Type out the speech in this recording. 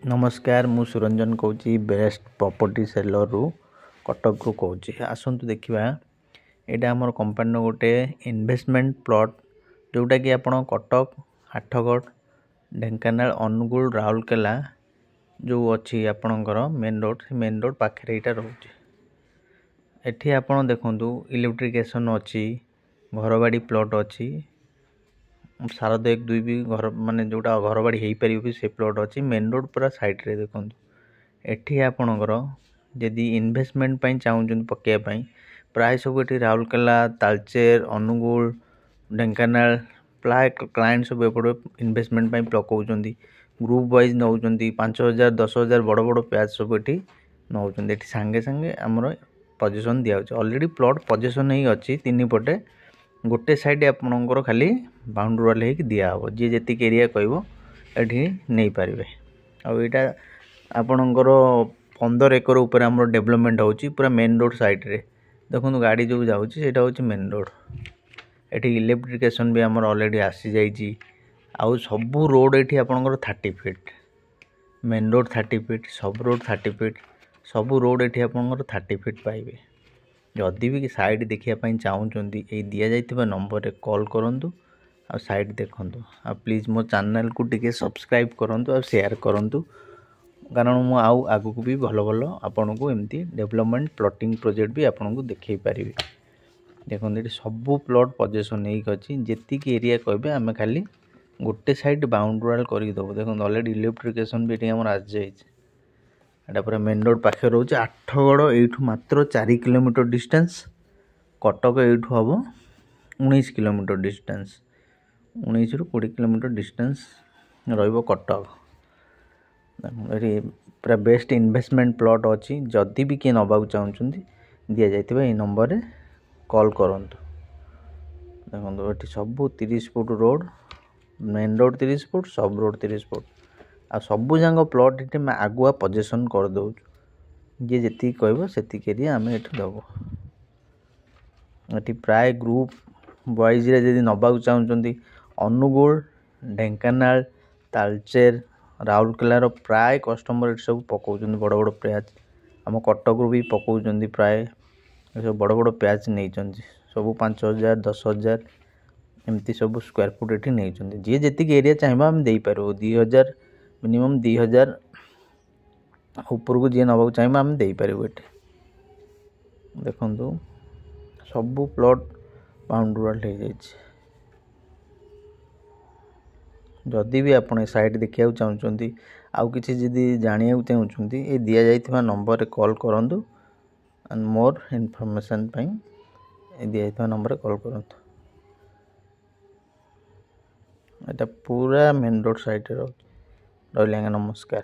नमस्कार मु सुरंजन कहूँ बेस्ट प्रॉपर्टी सेलर रु कटक रु कहूँ आसतु देखा यहाँ आमर कंपानी गोटे इन्वेस्टमेंट प्लॉट जोटा कि आपण कटक आठगड़ ढेंकानाल अनुगुल राउरकेला जो अच्छी आपणकर मेन रोड पाखे यहाँ रोचे एठी आपण देखु इलेक्ट्रिकेशन अच्छी घर बाड़ी प्लॉट अच्छी शारद 1-2 भी घर माने जोटा घर बाड़ी हो पार भी से प्लॉट अच्छी मेन रोड पूरा साइड रे देखो एठी आपणकर जदि इन्वेस्टमेंट पई चाहूँ पकेयापाई प्राय सब ये राउरकेला तालचेर अनुगुल ढेंकानाल प्राय क्लाएंट सब एपटे इन्वेस्टमेंट पई पकाउछंती ग्रुप वाइज नौ 5,000 10,000 बड़ बड़ पैच सब ये नौ सांगे सांगे आमर पोजिशन दिया ऑलरेडी प्लॉट पोजिशन ही अच्छी 3 पटे गोटे साइड आपणकर खाली बाउंड्री वाल हो दिया हे जी जी एरिया कह नहीं पारे आईटा आपणकर 15 एकर उपर आम डेवलपमेंट होची पूरा मेन रोड साइड रे देखो गाड़ी जो जाऊँगी सेटा हूँ मेन रोड एटी इलेक्ट्रिकेशन भी आमर ऑलरेडी आसी जाइए आउ सबू रोड ये आपणकर 30 फीट मेन रोड 30 फीट सब रोड 30 फीट सबू रोड ये आपणकर 30 फीट पाइबे जदि भी साइड देखापी चाहूँगी ये दि जा नंबर कॉल करूँ आ साइड देखूँ आ प्लीज मो चैनल को टिके सब्सक्राइब करूँ आ शेयर करूँ कारण मु आउ आगु भी भल भल आपन को एमती डेवलपमेंट प्लॉटिंग प्रोजेक्ट भी आपन को देखई पारि देखो ये सबू प्लॉट पोजिशन अच्छी जी एरिया कहे आम खाली गोटे साइड बाउंड्री वाल करदेव देखो ऑलरेडी इलेक्ट्रिकेशन भी आम आस जाटा पूरा मेन रोड पाखे रोचे आठगड़ यू मात्र 4 किलोमीटर डिस्टेंस कटक यू हम 19 किलोमीटर डिस्टेंस 19 ରୁ 20 किलोमीटर डिस्टेंस कटक ये पूरा बेस्ट इन्वेस्टमेंट प्लॉट अच्छी जदि भी किए नबाक चाहूँगी दि जा नंबर कॉल करूँ देखो ये सब 30 foot road main road 30 foot सब रोड 30 फुट आ सबू जाक प्लॉट ये आगुआ पोजिशन करदे जी जी कह से आम ये देव ये प्राय ग्रुप वाइज रे नबाक चाहूँगी अनुगुल ढेंकानाल तालचेर राउरकेलार प्राय कस्टमर ये सब पकाउछंती बड़ बड़ पैच आम कटक भी पकाउछंती प्राय सब बड़ बड़ पैच नहीं सब 5,000 10,000 एमती सब स्क्वायर फुट ये नहीं जी जी एरिया चाहिए आम दे पार 2,000 मिनिमम 2,000 ऊपर को जी नबाक चाहिए आम दे पार देखु सबू प्लॉट बाउंड्री वाल हो जाए जदि भी आप साइड देखा चाहूँगी आउ कि जाना चाहूँगी ये दि जा नंबर कॉल करूँ एंड मोर इनफॉरमेशन दि जा नंबर कॉल करूँ यहाँ पूरा मेन रोड साइड रहा नमस्कार।